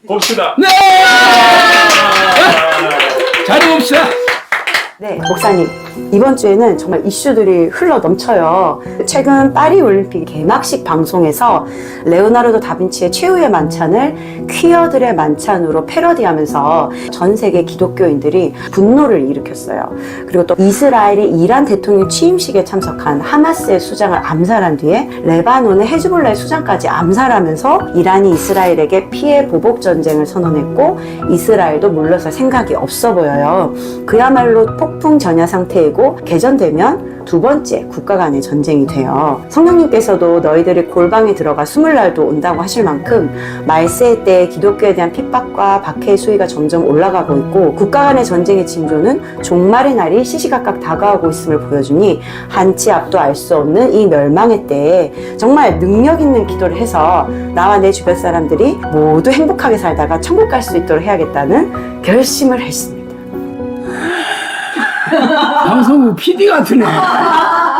봅시다. 네! 잘해봅시다. 네, 목사님. 이번 주에는 정말 이슈들이 흘러 넘쳐요. 최근 파리 올림픽 개막식 방송에서 레오나르도 다빈치의 최후의 만찬을 퀴어들의 만찬으로 패러디하면서 전 세계 기독교인들이 분노를 일으켰어요. 그리고 또 이스라엘이 이란 대통령 취임식에 참석한 하마스의 수장을 암살한 뒤에 레바논의 헤즈볼라의 수장까지 암살하면서 이란이 이스라엘에게 피해 보복 전쟁을 선언했고 이스라엘도 물러설 생각이 없어 보여요. 그야말로 폭풍 전야 상태이고 개전되면 두 번째 국가 간의 전쟁이 돼요. 성령님께서도 너희들이 골방에 들어가 숨을 날도 온다고 하실 만큼 말세의 때 기독교에 대한 핍박과 박해의 수위가 점점 올라가고 있고 국가 간의 전쟁의 징조는 종말의 날이 시시각각 다가오고 있음을 보여주니 한치 앞도 알 수 없는 이 멸망의 때에 정말 능력 있는 기도를 해서 나와 내 주변 사람들이 모두 행복하게 살다가 천국 갈 수 있도록 해야겠다는 결심을 했습니다. 방송국 PD 같으네.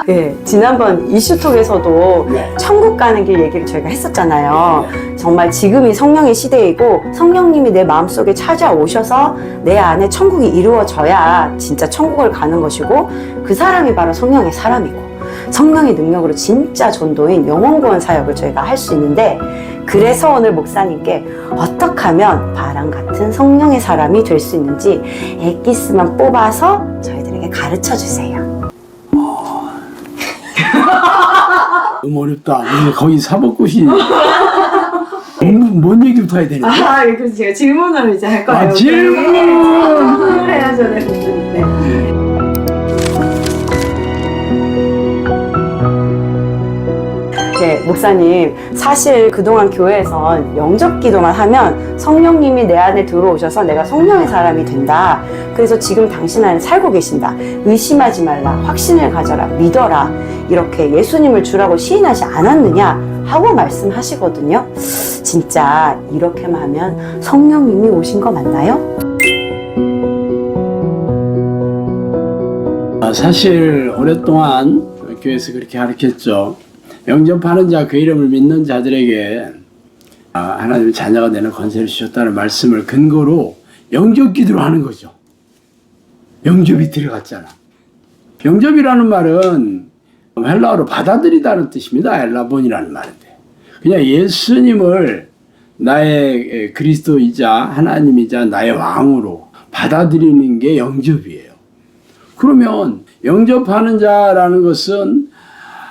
네, 지난번 이슈톡에서도 천국 가는 길 얘기를 저희가 했었잖아요. 정말 지금이 성령의 시대이고 성령님이 내 마음속에 찾아오셔서 내 안에 천국이 이루어져야 진짜 천국을 가는 것이고 그 사람이 바로 성령의 사람이고 성령의 능력으로 진짜 전도인 영혼구원 사역을 저희가 할 수 있는데 그래서 오늘 목사님께 어떻게 하면 바람 같은 성령의 사람이 될 수 있는지 엑기스만 뽑아서 저희들에게 가르쳐 주세요. 너무 어렵다. 근데 거기 사법고시 뭔 얘기부터 해야 되는지. 그래서 제가 질문을 이제 할 거예요. 질문! 해야죠. 네. 네, 목사님, 사실 그동안 교회에선 영접 기도만 하면 성령님이 내 안에 들어오셔서 내가 성령의 사람이 된다. 그래서 지금 당신 안에 살고 계신다. 의심하지 말라. 확신을 가져라. 믿어라. 이렇게 예수님을 주라고 시인하지 않았느냐 하고 말씀하시거든요. 진짜 이렇게만 하면 성령님이 오신 거 맞나요? 사실 오랫동안 교회에서 그렇게 가르쳤죠. 영접하는 자, 그 이름을 믿는 자들에게 하나님의 자녀가 되는 권세를 주셨다는 말씀을 근거로 영접 기도를 하는 거죠. 영접이 들어갔잖아. 영접이라는 말은 헬라어로 받아들이다는 뜻입니다. 헬라본이라는 말인데. 그냥 예수님을 나의 그리스도이자 하나님이자 나의 왕으로 받아들이는 게 영접이에요. 그러면 영접하는 자라는 것은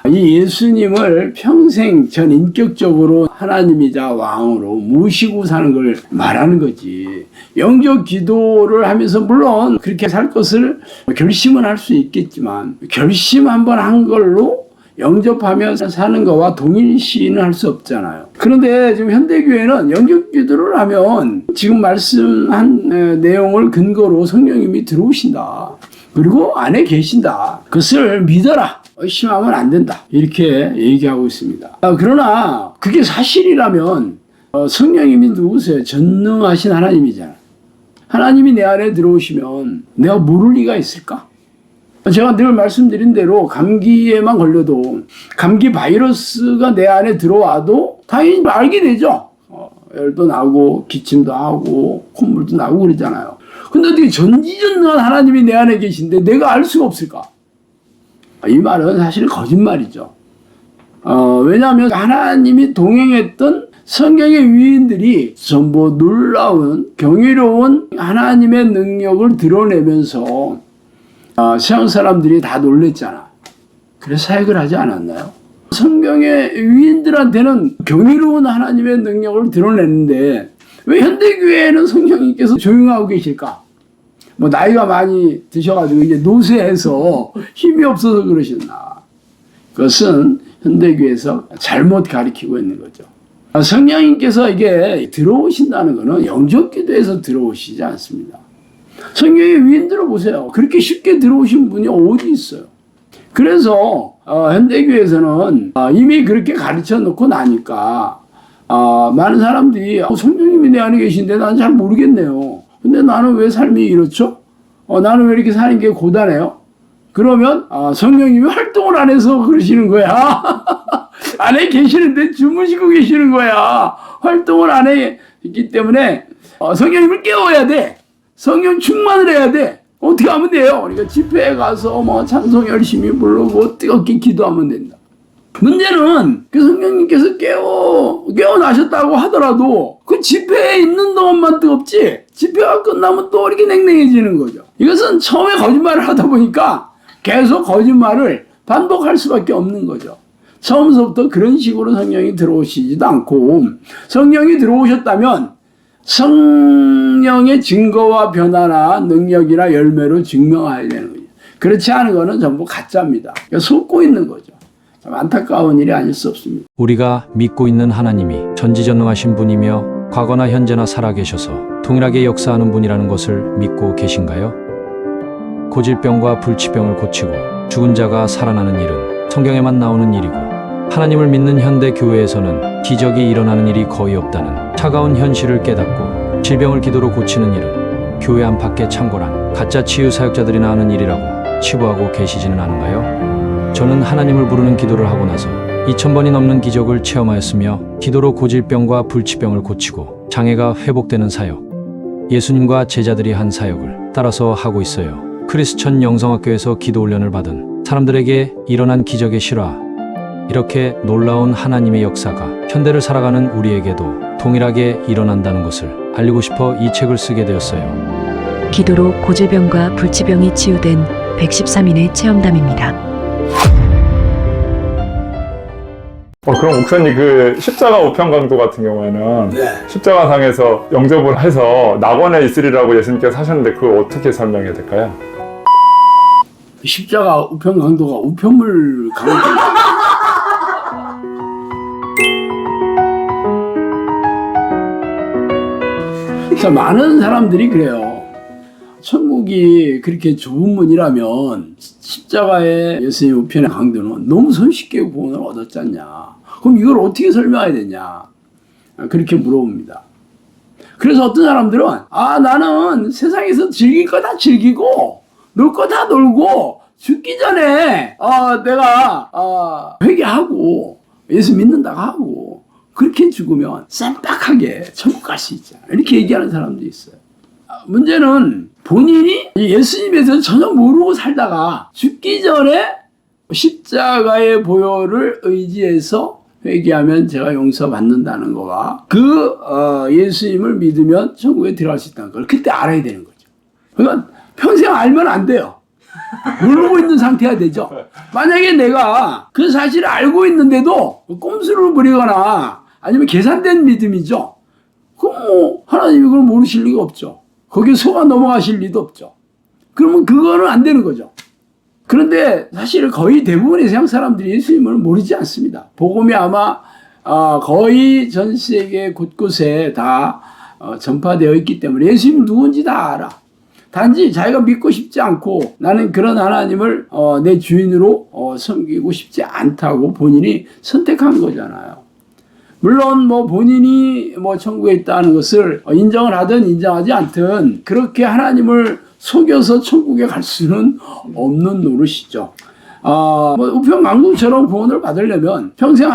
이 예수님을 평생 전 인격적으로 하나님이자 왕으로 모시고 사는 걸 말하는 거지. 영접 기도를 하면서 물론 그렇게 살 것을 결심은 할 수 있겠지만 결심 한번 한 걸로 영접하면서 사는 거와 동일시는 할 수 없잖아요. 그런데 지금 현대교회는 영접 기도를 하면 지금 말씀한 내용을 근거로 성령님이 들어오신다. 그리고 안에 계신다. 그것을 믿어라. 의심하면 안 된다. 이렇게 얘기하고 있습니다. 그러나 그게 사실이라면 성령님이 누구세요? 전능하신 하나님이잖아요. 하나님이 내 안에 들어오시면 내가 모를 리가 있을까? 제가 늘 말씀드린 대로 감기에만 걸려도 감기 바이러스가 내 안에 들어와도 당연히 알게 되죠. 열도 나고 기침도 하고 콧물도 나고 그러잖아요. 근데 어떻게 전지전능한 하나님이 내 안에 계신데 내가 알 수가 없을까? 이 말은 사실 거짓말이죠. 왜냐하면 하나님이 동행했던 성경의 위인들이 전부 놀라운 경이로운 하나님의 능력을 드러내면서 세상 사람들이 다 놀랬잖아. 그래서 사역을 하지 않았나요? 성경의 위인들한테는 경이로운 하나님의 능력을 드러냈는데 왜 현대교회에는 성령님께서 조용하고 계실까? 뭐 나이가 많이 드셔가지고 이제 노쇠해서 힘이 없어서 그러셨나? 그것은 현대교회에서 잘못 가르치고 있는 거죠. 성령님께서 이게 들어오신다는 것은 영접기도에서 들어오시지 않습니다. 성경의 위인들을 보세요. 그렇게 쉽게 들어오신 분이 어디 있어요? 그래서 현대교회에서는 이미 그렇게 가르쳐 놓고 나니까 많은 사람들이 성령님이 내 안에 계신데 난 잘 모르겠네요. 근데 나는 왜 삶이 이렇죠? 나는 왜 이렇게 사는 게 고단해요? 그러면 성령님이 활동을 안 해서 그러시는 거야. 안에 계시는데 주무시고 계시는 거야. 활동을 안 했기 때문에 성령님을 깨워야 돼. 성령 충만을 해야 돼. 어떻게 하면 돼요? 그러니까 집회에 가서 뭐 찬송 열심히 부르고 뜨겁게 기도하면 된다. 문제는 그 성령님께서 깨어나셨다고 하더라도 그 집회에 있는 동안만 뜨겁지 집회가 끝나면 또 이렇게 냉랭해지는 거죠. 이것은 처음에 거짓말을 하다 보니까 계속 거짓말을 반복할 수밖에 없는 거죠. 처음부터 그런 식으로 성령이 들어오시지도 않고 성령이 들어오셨다면 성령의 증거와 변화나 능력이나 열매로 증명해야 되는 거죠. 그렇지 않은 거는 전부 가짜입니다. 그러니까 속고 있는 거죠. 참 안타까운 일이 아닐 수 없습니다. 우리가 믿고 있는 하나님이 전지전능하신 분이며 과거나 현재나 살아계셔서 동일하게 역사하는 분이라는 것을 믿고 계신가요? 고질병과 불치병을 고치고 죽은 자가 살아나는 일은 성경에만 나오는 일이고 하나님을 믿는 현대 교회에서는 기적이 일어나는 일이 거의 없다는 차가운 현실을 깨닫고 질병을 기도로 고치는 일은 교회 안팎의 창궐한 가짜 치유 사역자들이나 하는 일이라고 치부하고 계시지는 않은가요? 저는 하나님을 부르는 기도를 하고 나서 2000번이 넘는 기적을 체험하였으며 기도로 고질병과 불치병을 고치고 장애가 회복되는 사역, 예수님과 제자들이 한 사역을 따라서 하고 있어요. 크리스천 영성학교에서 기도 훈련을 받은 사람들에게 일어난 기적의 실화, 이렇게 놀라운 하나님의 역사가 현대를 살아가는 우리에게도 동일하게 일어난다는 것을 알리고 싶어 이 책을 쓰게 되었어요. 기도로 고질병과 불치병이 치유된 113인의 체험담입니다. 그럼 목사님 그 십자가 우편 강도 같은 경우에는 십자가상에서 영접을 해서 낙원에 있으리라고 예수님께서 하셨는데 그걸 어떻게 설명해야 될까요? 십자가 우편 강도가 우편물 강도. 자, 많은 사람들이 그래요. 천국이 그렇게 좁은 문이라면 십자가의 예수님 우편의 강도는 너무 손쉽게 구원을 얻었지 않냐. 그럼 이걸 어떻게 설명해야 되냐. 그렇게 물어봅니다. 그래서 어떤 사람들은 나는 세상에서 즐길 거 다 즐기고 놀 거 다 놀고 죽기 전에 내가 회개하고 예수 믿는다고 하고 그렇게 죽으면 쌈박하게 천국 갈 수 있잖아. 이렇게 얘기하는 사람도 있어요. 문제는 본인이 예수님에 대해서 전혀 모르고 살다가 죽기 전에 십자가의 보혈을 의지해서 회개하면 제가 용서받는다는 거와 예수님을 믿으면 천국에 들어갈 수 있다는 걸 그때 알아야 되는 거죠. 그러니까 평생 알면 안 돼요. 모르고 있는 상태가 되죠. 만약에 내가 그 사실을 알고 있는데도 꼼수를 부리거나 아니면 계산된 믿음이죠. 그럼 하나님이 그걸 모르실 리가 없죠. 거기에 속아 넘어가실 리도 없죠. 그러면 그거는 안 되는 거죠. 그런데 사실 거의 대부분의 세상 사람들이 예수님을 모르지 않습니다. 복음이 아마 거의 전 세계 곳곳에 다 전파되어 있기 때문에 예수님 누군지 다 알아. 단지 자기가 믿고 싶지 않고 나는 그런 하나님을 내 주인으로 섬기고 싶지 않다고 본인이 선택한 거잖아요. 물론 본인이 천국에 있다는 것을 인정을 하든 인정하지 않든 그렇게 하나님을 속여서 천국에 갈 수는 없는 노릇이죠. 우편강도처럼 구원을 받으려면 평생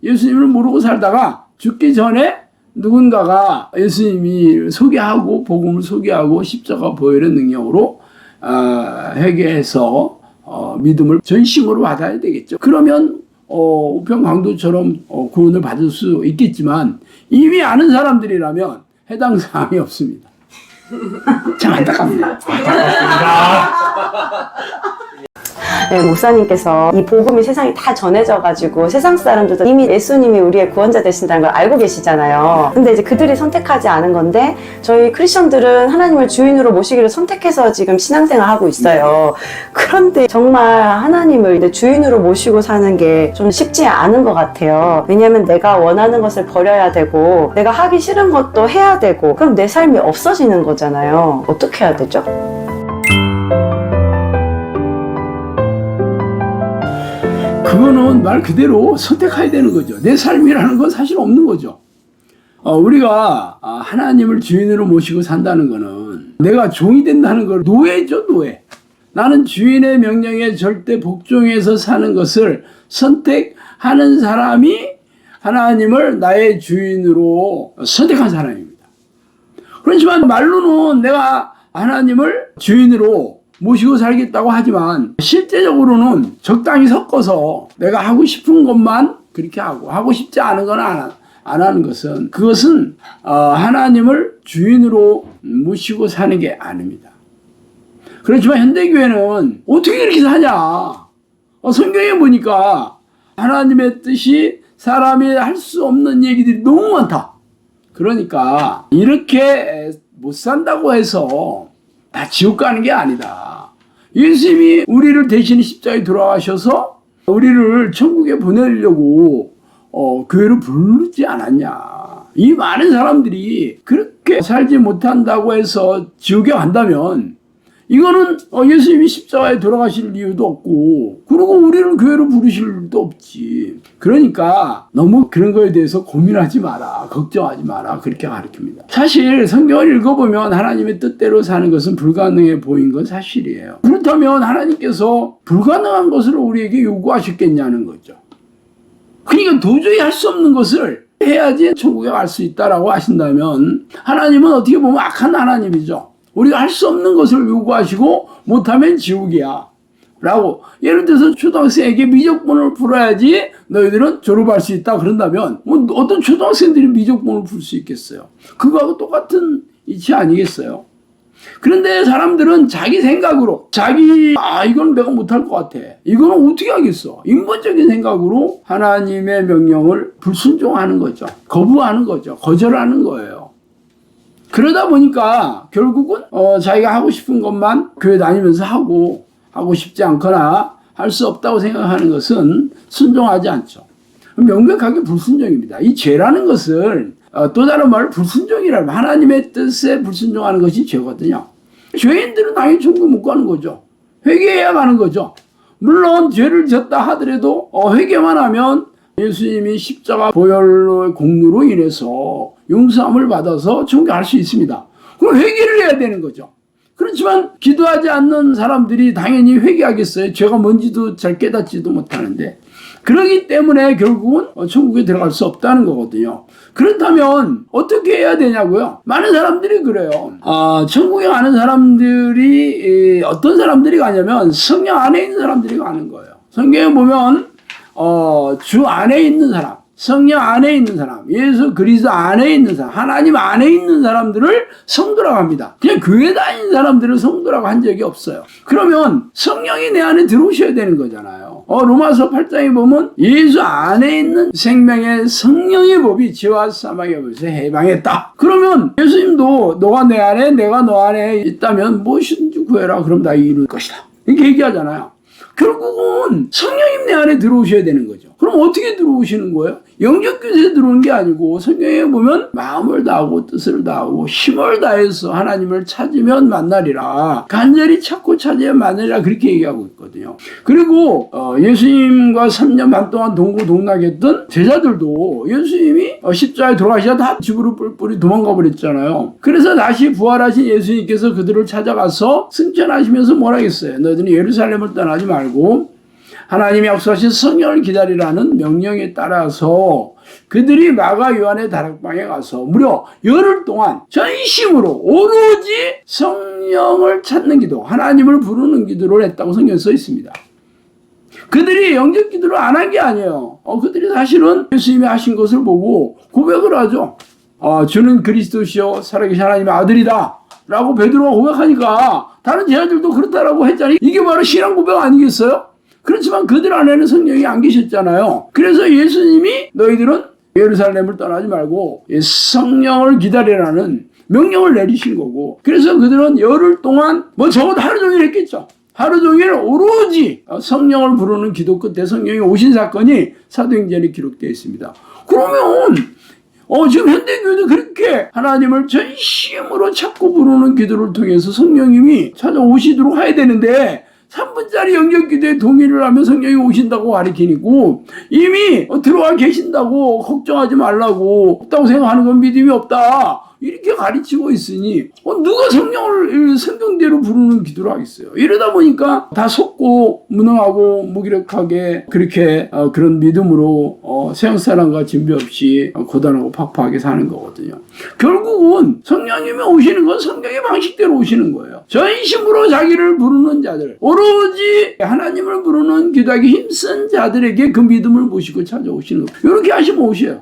예수님을 모르고 살다가 죽기 전에 누군가가 예수님이 소개하고 복음을 소개하고 십자가 보혈의 능력으로 회개해서 믿음을 전심으로 받아야 되겠죠. 그러면 우편강도처럼 구원을 받을 수 있겠지만 이미 아는 사람들이라면 해당 사항이 없습니다. 참 안타깝네요. 네, 목사님께서 이 복음이 세상에 다 전해져가지고 세상 사람들도 이미 예수님이 우리의 구원자 되신다는 걸 알고 계시잖아요. 근데 이제 그들이 선택하지 않은 건데 저희 크리스천들은 하나님을 주인으로 모시기를 선택해서 지금 신앙생활 하고 있어요. 그런데 정말 하나님을 주인으로 모시고 사는 게 좀 쉽지 않은 것 같아요. 왜냐하면 내가 원하는 것을 버려야 되고 내가 하기 싫은 것도 해야 되고 그럼 내 삶이 없어지는 거잖아요. 어떻게 해야 되죠? 그거는 말 그대로 선택해야 되는 거죠. 내 삶이라는 건 사실 없는 거죠. 우리가 하나님을 주인으로 모시고 산다는 거는 내가 종이 된다는 걸 노예죠, 노예. 나는 주인의 명령에 절대 복종해서 사는 것을 선택 하는 사람이 하나님을 나의 주인으로 선택한 사람입니다. 그렇지만 말로는 내가 하나님을 주인으로 모시고 살겠다고 하지만 실제적으로는 적당히 섞어서 내가 하고 싶은 것만 그렇게 하고 싶지 않은 건 안 하는 것은 그것은 하나님을 주인으로 모시고 사는 게 아닙니다. 그렇지만 현대교회는 어떻게 이렇게 사냐? 성경에 보니까 하나님의 뜻이 사람이 할 수 없는 얘기들이 너무 많다. 그러니까 이렇게 못 산다고 해서 다 지옥 가는 게 아니다. 예수님이 우리를 대신 십자가에 돌아가셔서 우리를 천국에 보내려고 교회를 부르지 않았냐. 이 많은 사람들이 그렇게 살지 못한다고 해서 지옥에 간다면 이거는 예수님이 십자가에 돌아가실 이유도 없고 그리고 우리를 교회로 부르실 일도 없지. 그러니까 너무 그런 거에 대해서 고민하지 마라. 걱정하지 마라. 그렇게 가르칩니다. 사실 성경을 읽어보면 하나님의 뜻대로 사는 것은 불가능해 보인 건 사실이에요. 그렇다면 하나님께서 불가능한 것을 우리에게 요구하셨겠냐는 거죠. 그러니까 도저히 할 수 없는 것을 해야지 천국에 갈 수 있다라고 하신다면 하나님은 어떻게 보면 악한 하나님이죠. 우리가 할 수 없는 것을 요구하시고 못하면 지옥이야 라고. 예를 들어서 초등학생에게 미적분을 풀어야지 너희들은 졸업할 수 있다 그런다면 어떤 초등학생들이 미적분을 풀 수 있겠어요? 그거하고 똑같은 이치 아니겠어요? 그런데 사람들은 자기 생각으로 이건 내가 못할 것 같아. 이거는 어떻게 하겠어? 인본적인 생각으로 하나님의 명령을 불순종하는 거죠. 거부하는 거죠. 거절하는 거예요. 그러다 보니까 결국은 자기가 하고 싶은 것만 교회 다니면서 하고 싶지 않거나 할 수 없다고 생각하는 것은 순종하지 않죠. 명백하게 불순종입니다. 이 죄라는 것을 또 다른 말로 불순종이라면 하나님의 뜻에 불순종하는 것이 죄거든요. 죄인들은 당연히 천국 못 가는 거죠. 회개해야 가는 거죠. 물론 죄를 졌다 하더라도 회개만 하면 예수님이 십자가 보혈의 공로로 인해서 용서함을 받아서 천국에 갈 수 있습니다. 그럼 회개를 해야 되는 거죠. 그렇지만 기도하지 않는 사람들이 당연히 회개하겠어요. 죄가 뭔지도 잘 깨닫지도 못하는데. 그렇기 때문에 결국은 천국에 들어갈 수 없다는 거거든요. 그렇다면 어떻게 해야 되냐고요? 많은 사람들이 그래요. 천국에 가는 사람들이 어떤 사람들이 가냐면 성령 안에 있는 사람들이 가는 거예요. 성경에 보면 주 안에 있는 사람, 성령 안에 있는 사람, 예수 그리스도 안에 있는 사람, 하나님 안에 있는 사람들을 성도라고 합니다. 그냥 교회 다니는 사람들을 성도라고 한 적이 없어요. 그러면 성령이 내 안에 들어오셔야 되는 거잖아요. 로마서 8장에 보면 예수 안에 있는 생명의 성령의 법이 죄와 사망의 법에서 해방했다. 그러면 예수님도 너가 내 안에 내가 너 안에 있다면 무엇이든지 구해라. 그럼 다 이룰 것이다. 이렇게 얘기하잖아요. 결국은 성령님 내 안에 들어오셔야 되는 거죠. 그럼 어떻게 들어오시는 거예요? 영적교제에 들어오는 게 아니고 성경에 보면 마음을 다하고 뜻을 다하고 힘을 다해서 하나님을 찾으면 만나리라. 간절히 찾고 찾아야 만나리라. 그렇게 얘기하고 있거든요. 그리고 예수님과 3년 반 동안 동고동락했던 제자들도 예수님이 십자가에 돌아가시다 다 집으로 뿔뿔이 도망가 버렸잖아요. 그래서 다시 부활하신 예수님께서 그들을 찾아가서 승천하시면서 뭐라 했어요? 너희들은 예루살렘을 떠나지 말고 하나님이 약속하신 성령을 기다리라는 명령에 따라서 그들이 마가 요한의 다락방에 가서 무려 열흘 동안 전심으로 오로지 성령을 찾는 기도, 하나님을 부르는 기도를 했다고 성경에 써 있습니다. 그들이 영적 기도를 안 한 게 아니에요. 그들이 사실은 예수님이 하신 것을 보고 고백을 하죠. 주는 그리스도시요 살아계신 하나님의 아들이다 라고 베드로가 고백하니까 다른 제자들도 그렇다라고 했잖아요. 이게 바로 신앙 고백 아니겠어요? 그렇지만 그들 안에는 성령이 안 계셨잖아요. 그래서 예수님이 너희들은 예루살렘을 떠나지 말고 성령을 기다리라는 명령을 내리신 거고, 그래서 그들은 열흘 동안 적어도 하루 종일 했겠죠. 하루 종일 오로지 성령을 부르는 기도 끝에 성령이 오신 사건이 사도행전에 기록되어 있습니다. 그러면 지금 현대교회도 그렇게 하나님을 전심으로 찾고 부르는 기도를 통해서 성령님이 찾아오시도록 해야 되는데 3분짜리 영적기도에 동의를 하면 성령이 오신다고 가르치고 이미 들어와 계신다고 걱정하지 말라고 없다고 생각하는 건 믿음이 없다. 이렇게 가르치고 있으니 누가 성령을 성경대로 부르는 기도를 하겠어요. 이러다 보니까 다 속고 무능하고 무기력하게 그렇게 그런 믿음으로 세상 사람과 진배 없이 고단하고 팍팍하게 사는 거거든요. 결국은 성령님이 오시는 건 성경의 방식대로 오시는 거예요. 전심으로 자기를 부르는 자들, 오로지 하나님을 부르는 기도하기 힘쓴 자들에게 그 믿음을 모시고 찾아오시는 거예요. 이렇게 하시면 오셔요.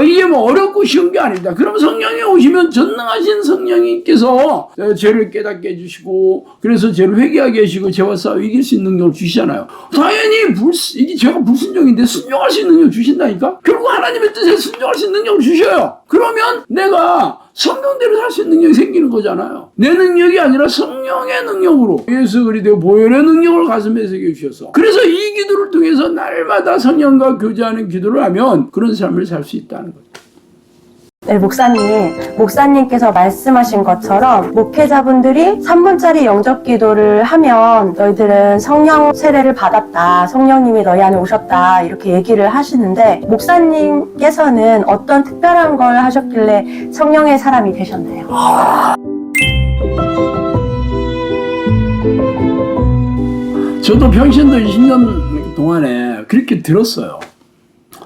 이게 뭐 어렵고 쉬운 게 아닙니다. 그럼 성령이 오시면 전능하신 성령님께서 죄를 깨닫게 해주시고, 그래서 죄를 회개하게 해주시고, 죄와 싸워 이길 수 있는 능력을 주시잖아요. 당연히 이게 죄가 불순종인데 순종할 수 있는 능력을 주신다니까? 결국 하나님의 뜻에 순종할 수 있는 능력을 주셔요. 그러면 내가 성경대로 살 수 있는 능력이 생기는 거잖아요. 내 능력이 아니라 성령의 능력으로 예수 그리스도의 보혈의 능력을 가슴에 새겨 주셔서, 그래서 이 기도를 통해서 날마다 성령과 교제하는 기도를 하면 그런 삶을 살 수 있다는 거죠. 네, 목사님께서 말씀하신 것처럼 목회자분들이 3분짜리 영접 기도를 하면 너희들은 성령 세례를 받았다, 성령님이 너희 안에 오셨다, 이렇게 얘기를 하시는데, 목사님께서는 어떤 특별한 걸 하셨길래 성령의 사람이 되셨나요? 저도 평신도 20년 동안에 그렇게 들었어요.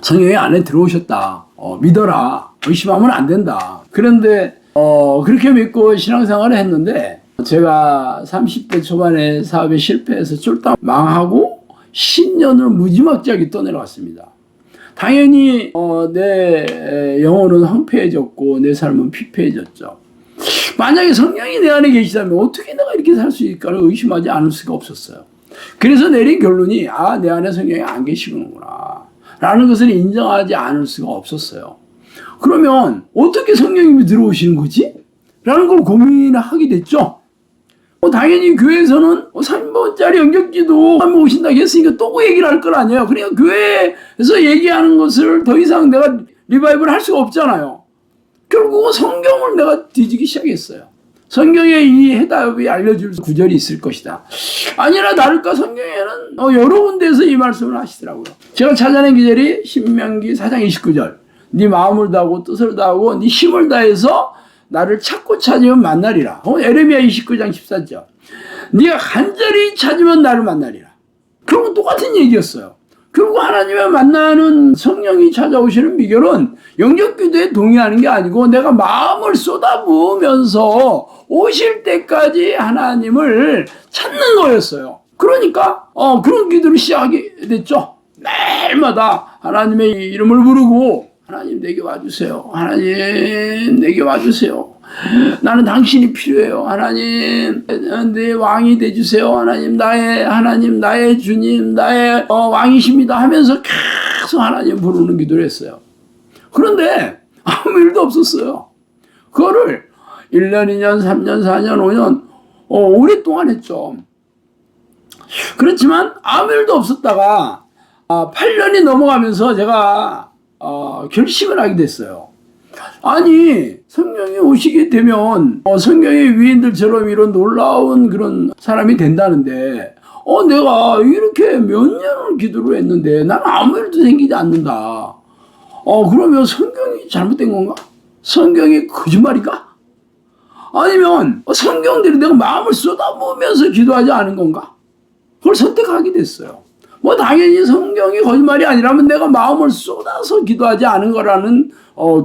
성령이 안에 들어오셨다. 믿어라. 의심하면 안 된다. 그런데 그렇게 믿고 신앙생활을 했는데, 제가 30대 초반에 사업에 실패해서 쫄딱 망하고 10년을 무지막지하게 떠내려왔습니다. 당연히 내 영혼은 황폐해졌고 내 삶은 피폐해졌죠. 만약에 성령이 내 안에 계시다면 어떻게 내가 이렇게 살 수 있을까를 의심하지 않을 수가 없었어요. 그래서 내린 결론이 내 안에 성령이 안 계시는구나 라는 것을 인정하지 않을 수가 없었어요. 그러면 어떻게 성령님이 들어오시는 거지? 라는 걸 고민을 하게 됐죠. 당연히 교회에서는 3번짜리 영접기도 하면 오신다고 했으니까 또 그 얘기를 할 건 아니에요. 그러니까 교회에서 얘기하는 것을 더 이상 내가 리바이벌 할 수가 없잖아요. 결국은 성경을 내가 뒤지기 시작했어요. 성경에 이 해답이 알려줄 구절이 있을 것이다. 아니나 다를까 성경에는 여러 군데에서 이 말씀을 하시더라고요. 제가 찾아낸 구절이 신명기 4장 29절. 네 마음을 다하고 뜻을 다하고 네 힘을 다해서 나를 찾고 찾으면 만나리라. 에레미야 29장 14절. 네가 간절히 찾으면 나를 만나리라. 결국 똑같은 얘기였어요. 결국 하나님을 만나는 성령이 찾아오시는 비결은 영접기도에 동의하는 게 아니고 내가 마음을 쏟아부으면서 오실 때까지 하나님을 찾는 거였어요. 그러니까 그런 기도를 시작하게 됐죠. 매일마다 하나님의 이름을 부르고, 하나님 내게 와주세요. 하나님 내게 와주세요. 나는 당신이 필요해요. 하나님 내 왕이 돼주세요. 하나님 나의 주님, 나의 왕이십니다 하면서 계속 하나님 부르는 기도를 했어요. 그런데 아무 일도 없었어요. 그거를 1년, 2년, 3년, 4년, 5년 오랫동안 했죠. 그렇지만 아무 일도 없었다가 8년이 넘어가면서 제가 결심을 하게 됐어요. 아니 성령이 오시게 되면 성경의 위인들처럼 이런 놀라운 그런 사람이 된다는데 내가 이렇게 몇 년을 기도를 했는데 난 아무 일도 생기지 않는다. 그러면 성경이 잘못된 건가? 성경이 거짓말인가? 아니면 성경대로 내가 마음을 쏟아부으면서 기도하지 않은 건가? 그걸 선택하게 됐어요. 당연히 성경이 거짓말이 아니라면 내가 마음을 쏟아서 기도하지 않은 거라는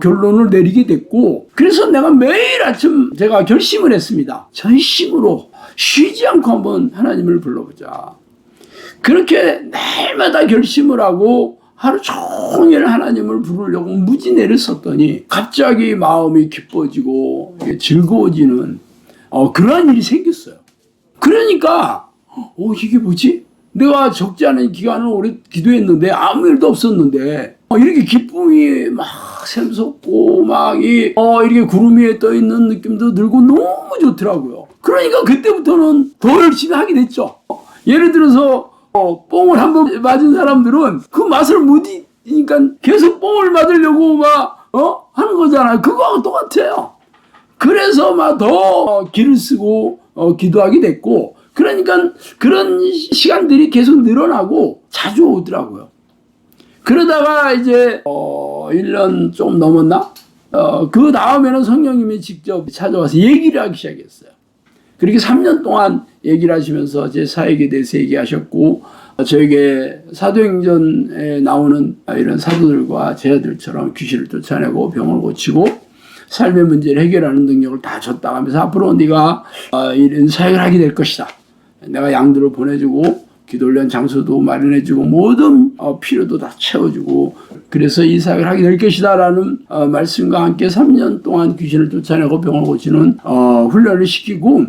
결론을 내리게 됐고, 그래서 내가 매일 아침 제가 결심을 했습니다. 전심으로 쉬지 않고 한번 하나님을 불러보자. 그렇게 매일마다 결심을 하고 하루 종일 하나님을 부르려고 무지내를 썼더니 갑자기 마음이 기뻐지고 즐거워지는 그러한 일이 생겼어요. 그러니까 이게 뭐지? 내가 적지 않은 기간을 오래 기도했는데 아무 일도 없었는데 이렇게 기쁨이 막 샘솟고 막 이렇게 구름 위에 떠 있는 느낌도 들고 너무 좋더라고요. 그러니까 그때부터는 더 열심히 하게 됐죠. 예를 들어서 뽕을 한번 맞은 사람들은 그 맛을 못 이니까 계속 뽕을 맞으려고 막 하는 거잖아요. 그거하고 똑같아요. 그래서 막 더 기를 쓰고 기도하게 됐고, 그러니까 그런 시간들이 계속 늘어나고 자주 오더라고요. 그러다가 이제 1년 좀 넘었나? 그 다음에는 성령님이 직접 찾아와서 얘기를 하기 시작했어요. 그렇게 3년 동안 얘기를 하시면서 제 사역에 대해서 얘기하셨고, 저에게 사도행전에 나오는 이런 사도들과 제자들처럼 귀신을 쫓아내고 병을 고치고 삶의 문제를 해결하는 능력을 다 줬다 하면서 앞으로 네가 이런 사역을 하게 될 것이다. 내가 양들을 보내주고 기도훈련 장소도 마련해주고 모든 필요도 다 채워주고 그래서 이 사역을 하게 될 것이다 라는 말씀과 함께 3년 동안 귀신을 쫓아내고 병을 고치는 훈련을 시키고,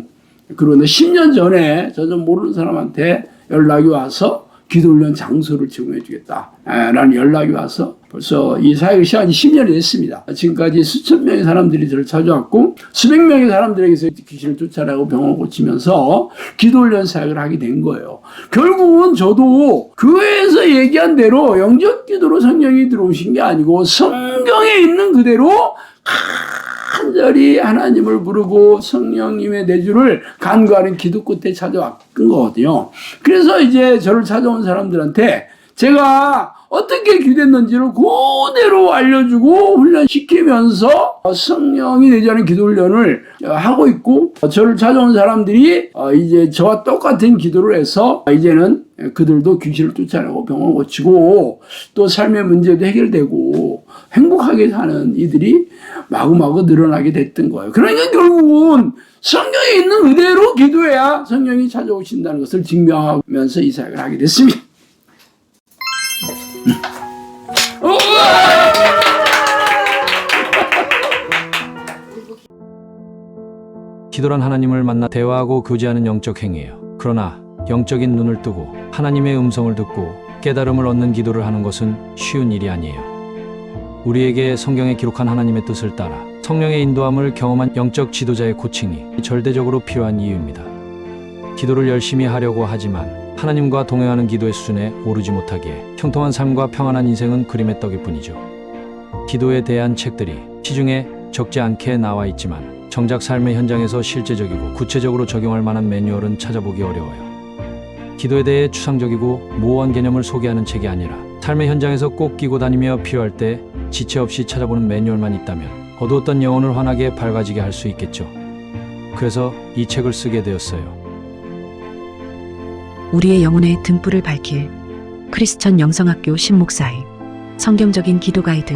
그런데 10년 전에 전혀 모르는 사람한테 연락이 와서 기도훈련 장소를 제공해 주겠다 라는 연락이 와서 벌써 이 사역의 시간이 10년이 됐습니다. 지금까지 수천 명의 사람들이 저를 찾아왔고 수백 명의 사람들에게서 귀신을 쫓아내고 병을 고치면서 기도훈련 사역을 하게 된 거예요. 결국은 저도 교회에서 얘기한 대로 영접기도로 성령이 들어오신 게 아니고 성경에 있는 그대로 간절히 하나님을 부르고 성령님의 내주를 간구하는 기도 끝에 찾아왔던 거거든요. 그래서 이제 저를 찾아온 사람들한테 제가 어떻게 기도했는지를 그대로 알려주고 훈련시키면서 성령이 내주하는 기도 훈련을 하고 있고, 저를 찾아온 사람들이 이제 저와 똑같은 기도를 해서 이제는 그들도 귀신을 쫓아내고 병을 고치고 또 삶의 문제도 해결되고 행복하게 사는 이들이 마구마구 늘어나게 됐던 거예요. 그러니까 결국은 성경에 있는 그대로 기도해야 성령이 찾아오신다는 것을 증명하면서 이 사역을 하게 됐습니다. 기도란 하나님을 만나 대화하고 교제하는 영적 행위예요. 그러나 영적인 눈을 뜨고 하나님의 음성을 듣고 깨달음을 얻는 기도를 하는 것은 쉬운 일이 아니에요. 우리에게 성경에 기록한 하나님의 뜻을 따라 성령의 인도함을 경험한 영적 지도자의 코칭이 절대적으로 필요한 이유입니다. 기도를 열심히 하려고 하지만 하나님과 동행하는 기도의 수준에 오르지 못하기에 형통한 삶과 평안한 인생은 그림의 떡일 뿐이죠. 기도에 대한 책들이 시중에 적지 않게 나와 있지만 정작 삶의 현장에서 실제적이고 구체적으로 적용할 만한 매뉴얼은 찾아보기 어려워요. 기도에 대해 추상적이고 모호한 개념을 소개하는 책이 아니라 삶의 현장에서 꼭 끼고 다니며 필요할 때 지체 없이 찾아보는 매뉴얼만 있다면 어두웠던 영혼을 환하게 밝아지게 할 수 있겠죠. 그래서 이 책을 쓰게 되었어요. 우리의 영혼의 등불을 밝힐 크리스천 영성학교 신목사의 성경적인 기도 가이드.